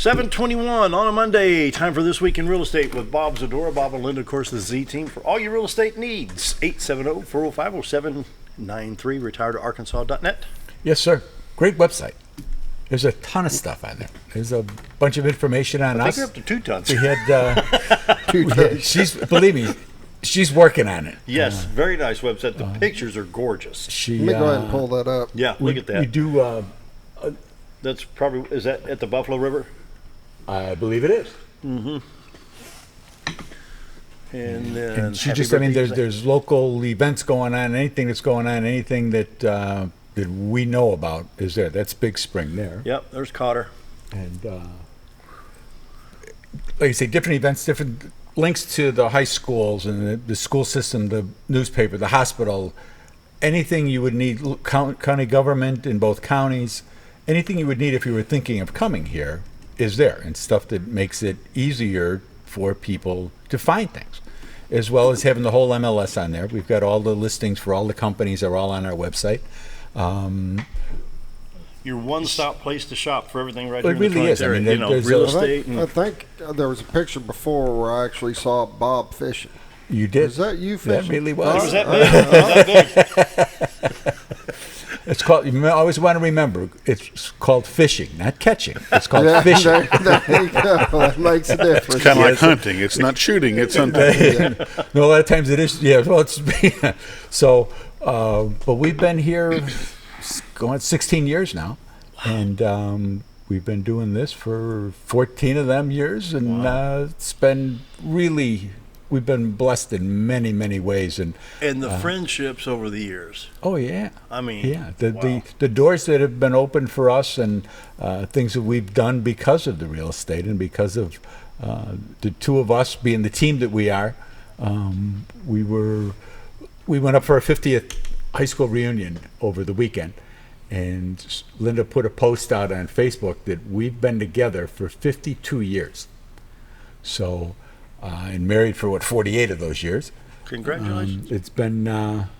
7:21 on a Monday. Time for This Week in Real Estate with Bob Zdora. Bob and Linda, of course, the Z Team for all your real estate needs. 870-405-0793, retiredarkansas.net. Yes, sir. Great website. There's a ton of stuff on there. There's a bunch of information on I us. think you're up to 2 tons. We had, believe me, she's working on it. Yes, very nice website. The pictures are gorgeous. Let me go ahead and pull that up. Yeah, look at that. We do, That's probably, is that at the Buffalo River? I believe it is. Mm-hmm. And then And she just, I mean, there's local events going on, anything that's going on, anything that we know about is there. That's Big Spring there. Yep, there's Cotter. And like I say, different events, different links to the high schools and the school system, the newspaper, the hospital, anything you would need, county government in both counties, anything you would need if you were thinking of coming here is there, and stuff that makes it easier for people to find things, as well as having the whole MLS on there. We've got all the listings for all the companies are all on our website. Your one-stop place to shop for everything right It here in the really is. I area. mean, there's real a- estate. I think there was a picture before where I actually saw Bob fishing. You did. Is that you That fishing? really Oh, was. was that big? Was that big? It's called. You always want to remember. It's called fishing, not catching. It's called Yeah, fishing. there you go. That makes a difference. Kind of like hunting. It's not shooting. It's hunting. No, a lot of times it is. Yeah. Well, it's so. But we've been here going 16 years now, and we've been doing this for 14 of them years, and it's been really. We've been blessed in many, many ways, and And the friendships over the years. oh yeah, I mean, yeah, the wow. the doors that have been opened for us, and things that we've done because of the real estate and because of the two of us being the team that we are. We went up for our 50th high school reunion over the weekend, and Linda put a post out on Facebook that we've been together for 52 years. So. And married for 48 of those years. Congratulations. It's been a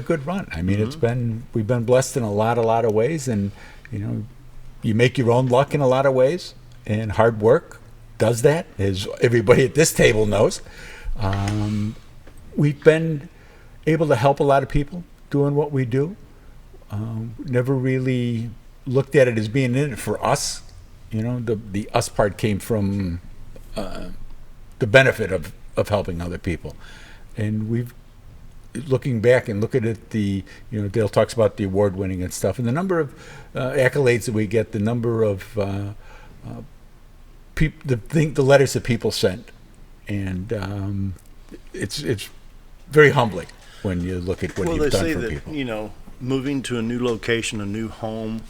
good run. I mean, we've been blessed in a lot of ways, and you make your own luck in a lot of ways, and hard work does that, as everybody at this table knows. We've been able to help a lot of people doing what we do. Never really looked at it as being in it for us. The us part came from the benefit of helping other people. And we've, looking back and looking at Dale talks about the award winning and stuff, and the number of accolades that we get, the number of the letters that people sent, and it's very humbling when you look at what you've done for they say people. that, moving to a new location, a new home,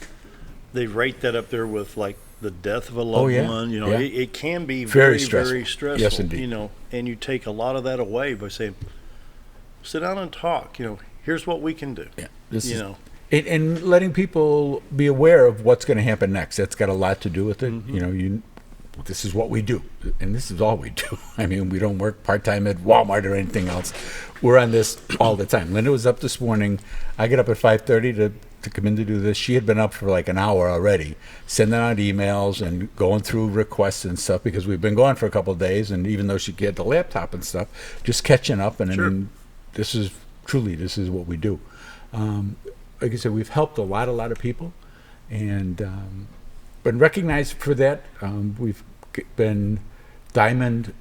they rate that up there with like the death of a loved one. Yeah. It can be Very very, stressful. very stressful. Yes, indeed. And you take a lot of that away by saying, sit down and talk. Here's what we can do. Yeah, and letting people be aware of what's going to happen next. That's got a lot to do with it. This is what we do, and this is all we do. I mean, we don't work part-time at Walmart or anything else. We're on this all the time. Linda was up this morning. I get up at 5:30 to come in to do this. She had been up for like an hour already, sending out emails and going through requests and stuff, because we've been gone for a couple of days, and even though she had the laptop and stuff, just catching up. And I mean, this is what we do. Like I said, we've helped a lot of people, and been recognized for that. We've been Diamond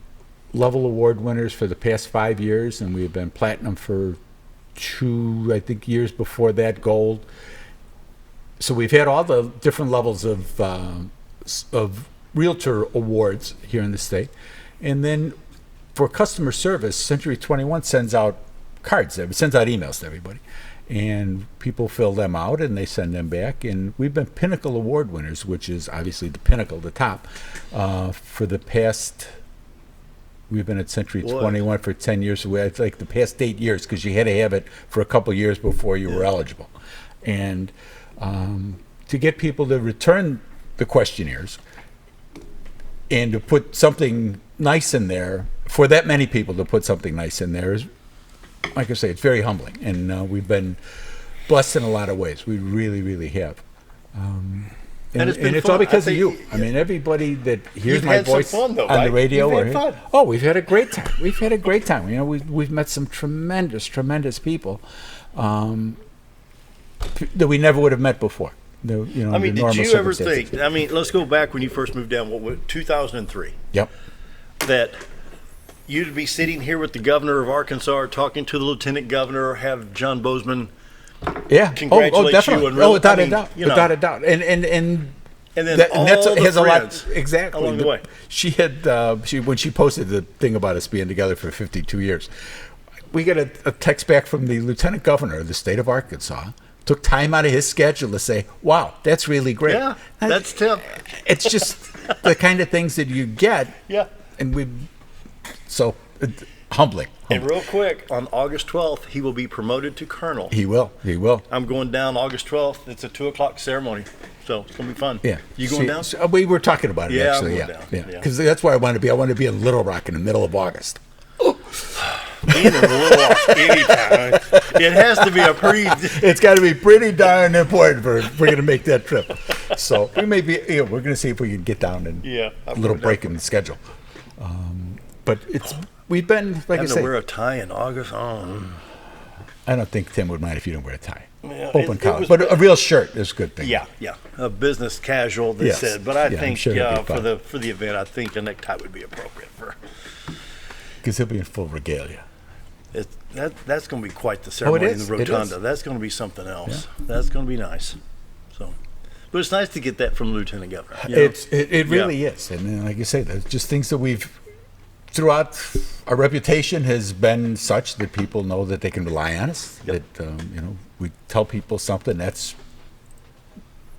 Level Award winners for the past 5 years, and we've been Platinum for 2, I think, years before that, Gold. So we've had all the different levels of Realtor awards here in the state. And then for customer service, Century 21 sends out cards, it sends out emails to everybody. And people fill them out and they send them back. And we've been Pinnacle Award winners, which is obviously the pinnacle, the top, for the past. We've been at Century 21 for 10 years. So it's like the past 8 years, because you had to have it for a couple of years before you were eligible. And to get people to return the questionnaires and to put something nice in there, for that many people to put something nice in there, is, like I say, it's very humbling. And we've been blessed in a lot of ways. We really, really have. And it's been it's fun. all because I of think- you. I mean, everybody that hears You've my had some voice fun, though, on right? the radio You've had or fun. oh, we've had a great time. We've had a great time. You know, we've met some tremendous people that we never would have met before. You know, I mean, the did normal you ever circumstances. think? I mean, let's go back when you first moved down. What was 2003? Yep. That you'd be sitting here with the governor of Arkansas, or talking to the lieutenant governor, or have John Bozeman, Yeah. Congratulate definitely. you and really- without I a mean, doubt. you know. Without a doubt. And and then that's all the has a friends lot exactly along the way. She had when she posted the thing about us being together for 52 years. We got a text back from the lieutenant governor of the state of Arkansas. Took time out of his schedule to say, "Wow, that's really great." Yeah, that's Tim. It's just the kind of things that you get. Yeah. And humbling. And real quick, on August 12th, he will be promoted to colonel. He will. I'm going down August 12th. It's a 2:00 ceremony, so it's gonna be fun. Yeah. You going down? We were talking about it Yeah, I'm actually. going Yeah. down. Yeah. Yeah. Because that's where I want to be. I want to be in Little Rock in the middle of August. Being in Little Rock anytime. It has to be a pretty. It's got to be pretty darn important for we're going to make that trip. So we may be. We're going to see if we can get down and Yeah, a I'm little going break in the schedule. But we've been like I Having to say. wear a tie in August. Oh. I don't think Tim would mind if you don't wear a tie. Yeah, Open it collar, was- but a real shirt is a good thing. Yeah, a business casual. They Yes. said, but I Yeah, I'm think sure it'd be for fun. for the event, I think a necktie would be appropriate for. Because he'll be in full regalia. That's going to be quite the ceremony in is. the It is. rotunda. That's going to be something else. That's going to be nice. So, but it's nice to get that from the lieutenant governor. you know? It really is, and then, like you say, there's just things that we've throughout our reputation has been such that people know that they can rely on us. Yep. That we tell people something that's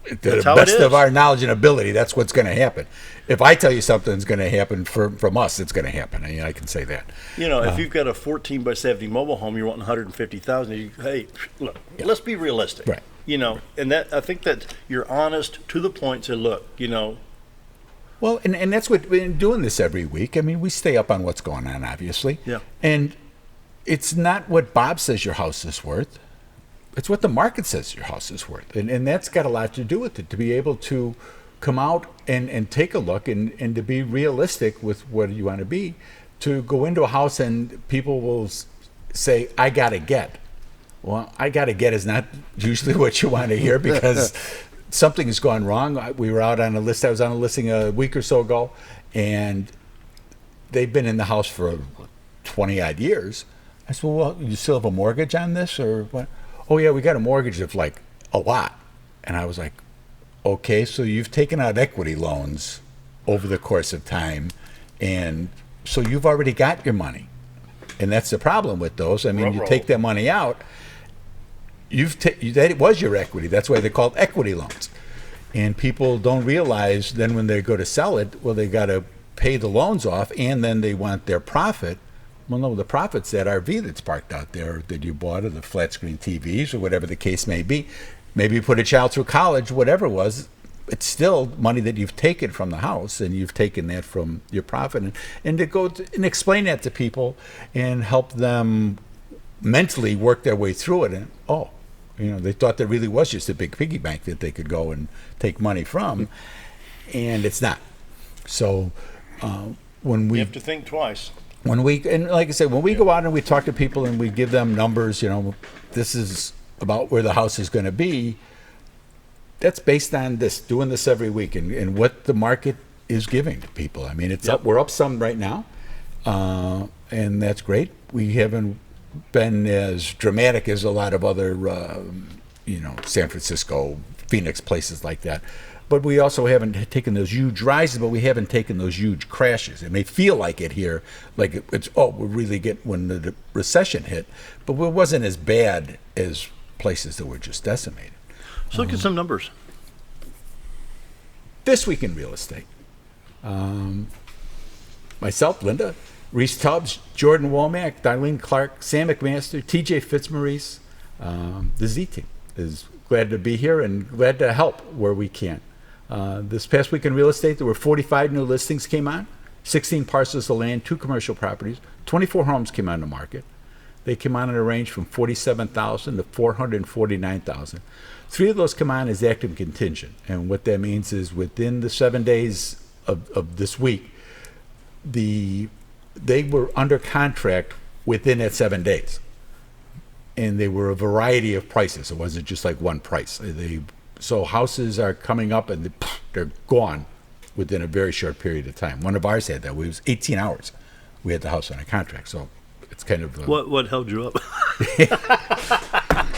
to That's the how it best of is. our knowledge and ability. That's what's going to happen. If I tell you something's going to happen from us, it's going to happen. I mean, I can say that. If you've got a 14 by 70 mobile home, you're wanting 150,000. Hey, look, let's be realistic. Right. And that I think that you're honest to the point. Say, look, Well, and that's what we're doing this every week. I mean, we stay up on what's going on, obviously. Yeah. And it's not what Bob says your house is worth. It's what the market says your house is worth. And that's got a lot to do with it, to be able to come out and take a look and to be realistic with what you want to be, to go into a house and people will say, I got to get. Well, I got to get is not usually what you want to hear because something has gone wrong. We were out on a list. I was on a listing a week or so ago, and they've been in the house for 20 odd years. I said, well, you still have a mortgage on this or what? Oh yeah, we got a mortgage of like a lot. And I was like, okay, so you've taken out equity loans over the course of time, and so you've already got your money. And that's the problem with those. I mean, you Ruh-roh. take that money out, that was your equity. That's why they're called equity loans. And people don't realize then when they go to sell it, well, they got to pay the loans off, and then they want their profit. Well, no, the profit's that RV that's parked out there that you bought, or the flat screen TVs, or whatever the case may be. Maybe you put a child through college, whatever it was. It's still money that you've taken from the house, and you've taken that from your profit. And to go and explain that to people and help them mentally work their way through it. And they thought there really was just a big piggy bank that they could go and take money from, and it's not. So when we you have to think twice. and like I said, when we go out and we talk to people and we give them numbers, this is about where the house is going to be. That's based on doing this every week and what the market is giving to people. I mean, it's Yep. up. We're up some right now, and that's great. We haven't been as dramatic as a lot of other, San Francisco, Phoenix, places like that. But we also haven't taken those huge rises, but we haven't taken those huge crashes. It may feel like it here, like we're really getting when the recession hit, but it wasn't as bad as places that were just decimated. So look at some numbers. This week in real estate. Myself, Linda, Reese Tubbs, Jordan Womack, Darlene Clark, Sam McMaster, TJ Fitzmaurice, the Z team is glad to be here and glad to help where we can. This past week in real estate, there were 45 new listings came on, 16 parcels of land, 2 commercial properties, 24 homes came on the market. They came on in a range from $47,000 to $449,000. 3 of those come on as active contingent. And what that means is within the 7 days of this week, they were under contract within that 7 days. And they were a variety of prices. It wasn't just like one price. So houses are coming up and they're gone within a very short period of time. One of ours had that. It was 18 hours. We had the house on a contract. So it's kind of... What held you up?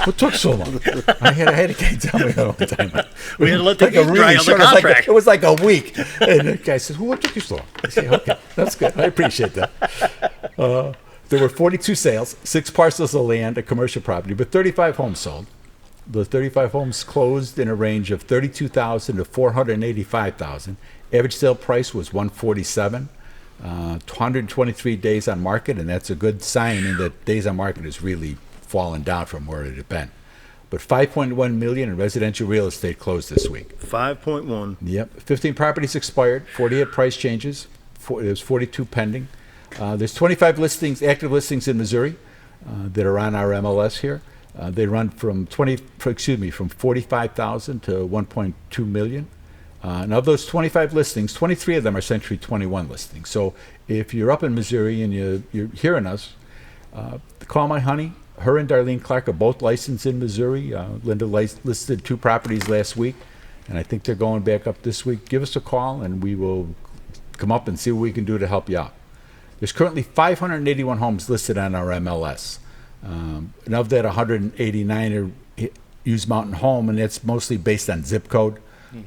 What took so long? I had a guy tell me all the time. We had to let the Like a ink dry on the short- it was like contract. it was like a week. And the guy says, well, what took you so long? I say, okay, that's good. I appreciate that. There were 42 sales, 6 parcels of land, a commercial property, but 35 homes sold. The 35 homes closed in a range of $32,000 to $485,000. Average sale price was $147,000. 123 days on market, and that's a good sign in that days on market has really fallen down from where it had been. But $5.1 million in residential real estate closed this week. 5.1. Yep. 15 properties expired, 48 price changes. There's 42 pending. There's 25 listings, active listings in Missouri that are on our MLS here. They run from 45,000 to 1.2 million. And of those 25 listings, 23 of them are Century 21 listings. So if you're up in Missouri and you're hearing us, call my honey. Her and Darlene Clark are both licensed in Missouri. Linda listed 2 properties last week, and I think they're going back up this week. Give us a call, and we will come up and see what we can do to help you out. There's currently 581 homes listed on our MLS. And of that, 189 are use Mountain Home, and that's mostly based on zip code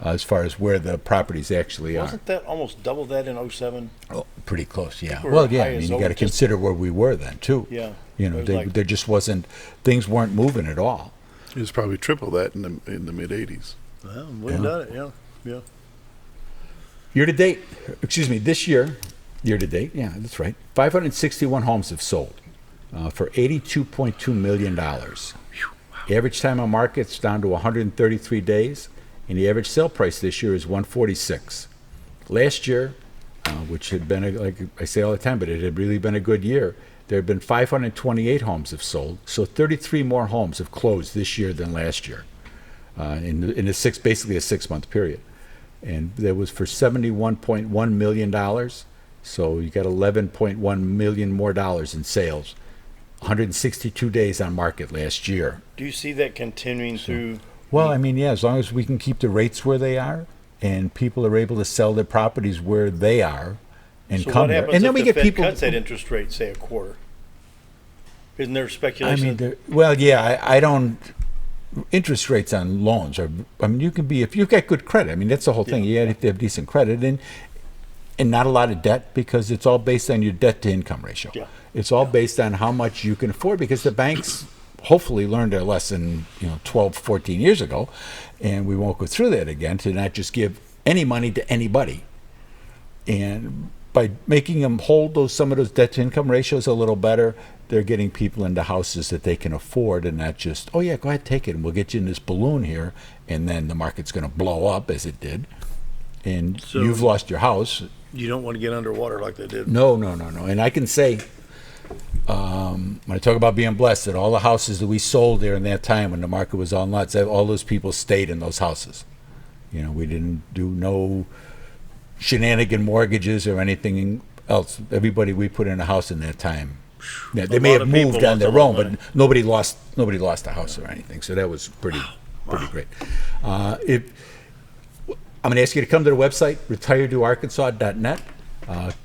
as far as where the properties actually are. Wasn't that almost double that in 07? Oh, pretty close, yeah. we're Well, yeah, high I mean, as you got to over just- consider where we were then, too. Yeah. You know, It was like- there just wasn't, things weren't moving at all. It was probably triple that in the mid 80s. Well, we've done it, yeah. Year to date, this year to date, yeah, that's right. 561 homes have sold for $82.2 million. Average time on market's down to 133 days, and the average sale price this year is $146. Last year, which had been, like I say all the time, but it had really been a good year, there have been 528 homes have sold, so 33 more homes have closed this year than last year, in basically a 6-month period. And that was for $71.1 million. So you got $11.1 million more dollars in sales. 162 days on market last year. Do you see that continuing through? Well, I mean, yeah, as long as we can keep the rates where they are and people are able to sell their properties where they are and So come what there. happens And then if we the get Fed people. cuts that interest rate, say a quarter? Isn't there I speculation? mean, I don't. Interest rates on loans are. I mean, you can be if you've got good credit. I mean, that's the whole thing. You have to have decent credit and not a lot of debt because it's all based on your debt to income ratio. Yeah. It's all based on how much you can afford because the banks hopefully learned their lesson, 12, 14 years ago, and we won't go through that again to not just give any money to anybody. And by making them hold some of those debt to income ratios a little better, they're getting people into houses that they can afford and not just, oh yeah, go ahead, take it, and we'll get you in this balloon here, and then the market's going to blow up as it did, and So- you've lost your house. You don't want to get underwater like they did. No. And I can say, when I talk about being blessed, that all the houses that we sold there in that time when the market was all nuts, all those people stayed in those houses. We didn't do no shenanigan mortgages or anything else. Everybody we put in a house in that time, yeah, they may lot have of people moved on lost a their lot own, of but money. nobody lost a house or anything. So that was pretty great. I'm going to ask you to come to the website, retiredtoarkansas.net.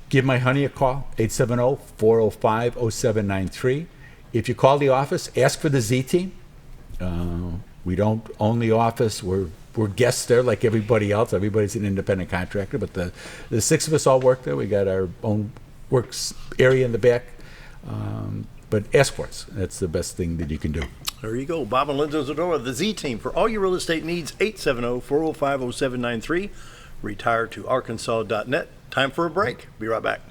Give my honey a call, 870-405-0793. If you call the office, ask for the Z team. We don't own the office. We're guests there like everybody else. Everybody's an independent contractor, but the 6 of us all work there. We got our own works area in the back. But ask for us. That's the best thing that you can do. There you go. Bob and Linda Zdora, the Z Team. For all your real estate needs, 870-405-0793. Retiredtoarkansas.net. Time for a break. Be right back.